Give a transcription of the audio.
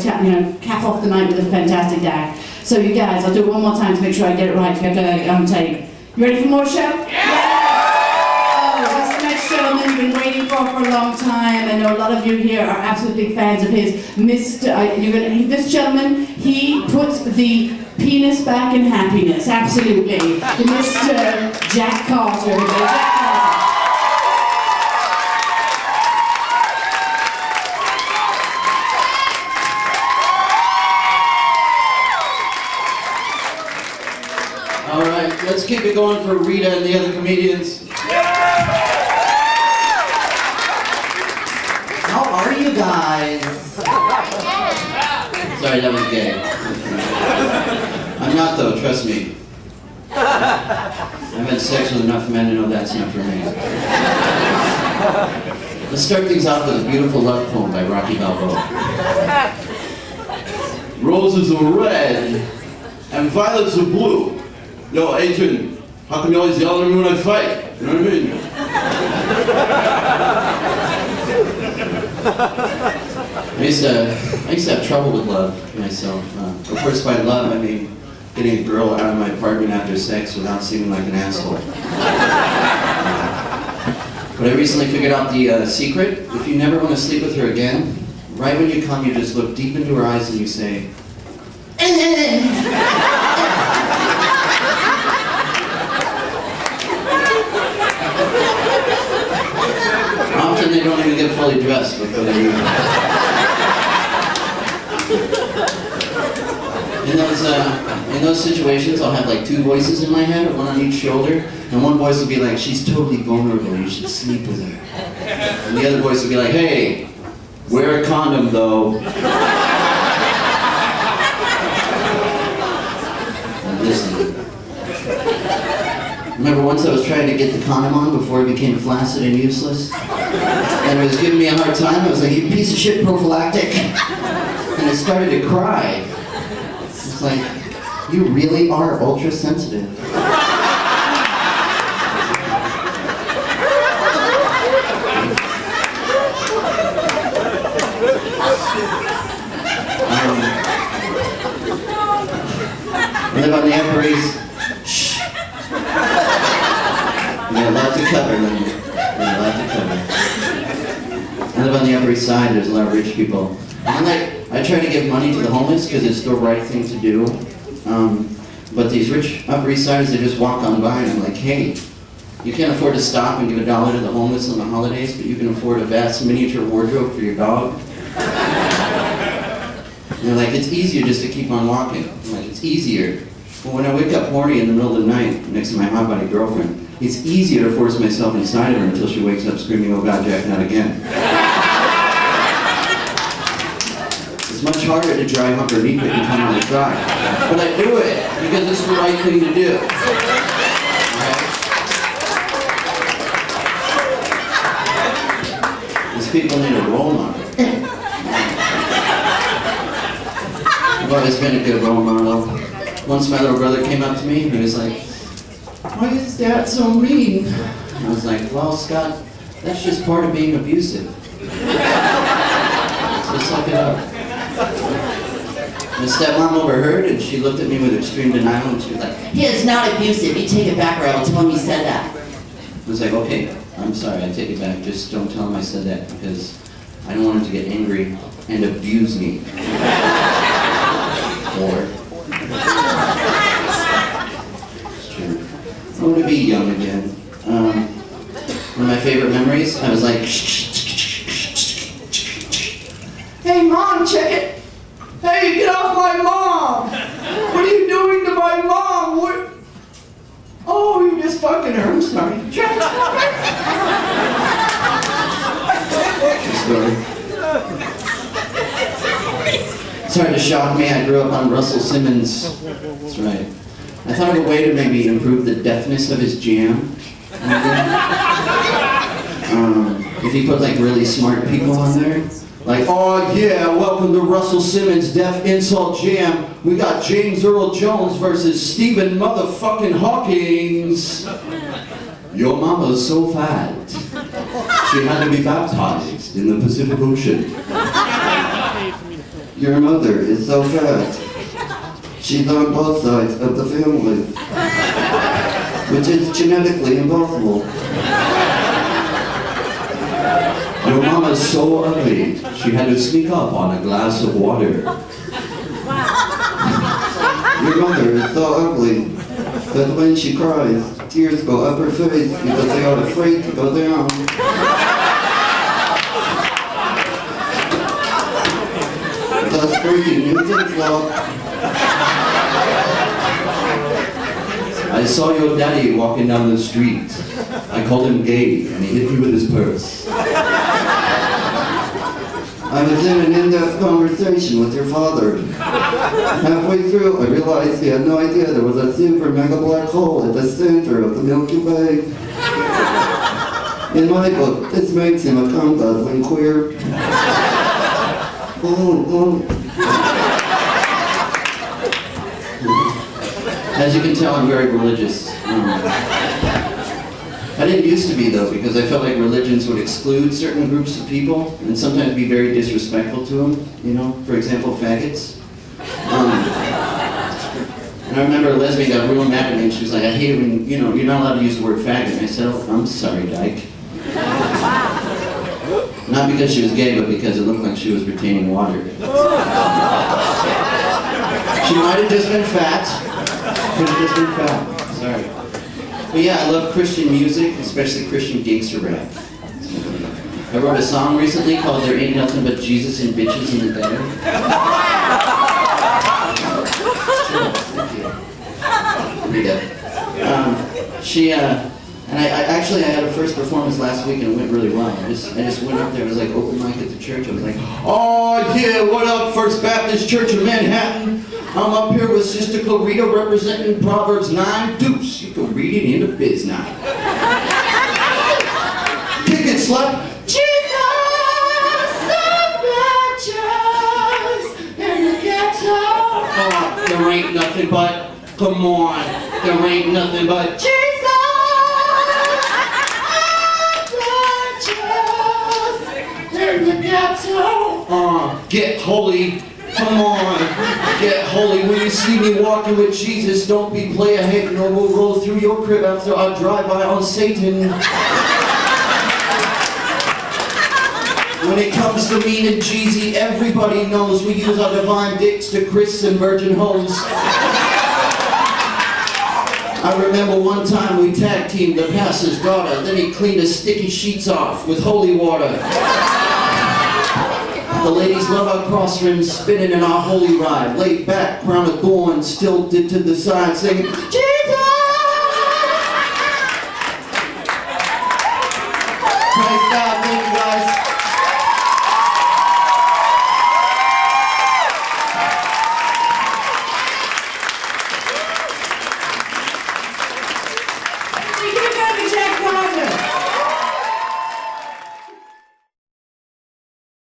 cap off the night with a fantastic act. So you guys, I'll do it one more time to make sure I get it right. You have to take. You ready for more show? Yeah! Oh, this next gentleman you've been waiting for a long time. I know a lot of you here are absolute big fans of his. This gentleman, he puts the penis back in happiness. Absolutely. Mr. Jack Carter. Jack Carter. Let's keep it going for Rita and the other comedians. How are you guys? Sorry, that was gay. I'm not though, trust me. I've had sex with enough men to know that's not for me. Let's start things off with a beautiful love poem by Rocky Balboa. Roses are red and violets are blue. Yo, Adrian, how come you always yell at me when I fight? You know what I mean? I used to have trouble with love myself. Of course, by love, I mean getting a girl out of my apartment after sex without seeming like an asshole. But I recently figured out the secret. If you never want to sleep with her again, right when you come, you just look deep into her eyes and you say, Often they don't even get fully dressed before they leave. In those situations, I'll have like two voices in my head, one on each shoulder, and one voice will be like, she's totally vulnerable, you should sleep with her. And the other voice will be like, hey, wear a condom though. And listen. Remember once I was trying to get the condom on before it became flaccid and useless? And it was giving me a hard time. I was like, you piece of shit prophylactic. And it started to cry. It's like, you really are ultra sensitive. I live on the Upper East. Shh. You got a lot to cover, Linda. You got a lot to cover. I live on the Upper East Side. There's a lot of rich people. And I try to give money to the homeless because it's the right thing to do. But these rich Upper East Siders, they just walk on by and I'm like, hey, you can't afford to stop and give $1 to the homeless on the holidays, but you can afford a vast miniature wardrobe for your dog. And they're like, it's easier just to keep on walking. I'm like, it's easier. But when I wake up horny in the middle of the night next to my hot-body girlfriend, it's easier to force myself inside of her until she wakes up screaming, oh God, Jack, not again. It's much harder to dry hump her knee pick and come on the try. But I do it because it's the right thing to do. Right? These people need a role model. I've always been a good role model. Once my little brother came up to me and he was like, why is Dad so mean? And I was like, well, Scott, that's just part of being abusive. So suck it up. My stepmom overheard and she looked at me with extreme denial and she was like, he is not abusive, you take it back or I will tell him you said that. I was like, okay, I'm sorry, I take it back, just don't tell him I said that because I don't want him to get angry and abuse me. Or it's true. I want to be young again. One of my favorite memories, I was like, hey Mom, check it! Hey, get off my mom! What are you doing to my mom? What? Oh, you just fucking her, I'm sorry. Sorry to shock me, I grew up on Russell Simmons. That's right. I thought of a way to maybe improve the deafness of his jam. If he put like really smart people on there. Like, oh yeah, welcome to Russell Simmons' Deaf Insult Jam. We got James Earl Jones versus Stephen motherfucking Hawkins. Your mama's so fat. She had to be baptized in the Pacific Ocean. Your mother is so fat. She's on both sides of the family, which is genetically impossible. Your mama's so ugly, she had to sneak up on a glass of water. Your mother is so ugly that when she cries, tears go up her face because they are afraid to go down. Thus breaking Newton's law. I saw your daddy walking down the street. I called him gay, and he hit me with his purse. I was in an in-depth conversation with your father. Halfway through, I realized he had no idea there was a super mega black hole at the center of the Milky Way. In my book, this makes him a cum-guzzling queer. As you can tell, I'm very religious. I didn't used to be, though, because I felt like religions would exclude certain groups of people and sometimes be very disrespectful to them, you know, for example, faggots. And I remember a lesbian got real mad at me and she was like, I hate it when, you know, you're not allowed to use the word faggot. And I said, oh, I'm sorry, dyke. Not because she was gay, but because it looked like she was retaining water. She might have just been fat. Could have just been fat. Sorry. But yeah, I love Christian music, especially Christian gangster rap. I wrote a song recently called There Ain't Nothing But Jesus and Bitches in the Gutter. Read it. And I had a first performance last week and it went really well. I just went up there, it was like open mic at the church. I was like, oh yeah, what up, First Baptist Church of Manhattan? I'm up here with Sister Clarita representing Proverbs 9. Deuce, you can read it in the biz now. Kick it, slut. Jesus of in the ghetto. Oh, there ain't nothing but, come on, there ain't nothing but Jesus. Get holy, come on, get holy. When you see me walking with Jesus, don't be player hating or we'll roll through your crib after I drive by on Satan. When it comes to mean and Jeezy, everybody knows we use our divine dicks to christen virgin homes. I remember one time we tag teamed the pastor's daughter, then he cleaned his sticky sheets off with holy water. The ladies love our crossrings spinning in our holy ride. Laid back, crown of thorns, tilted to the side, singing, Jesus! Praise God.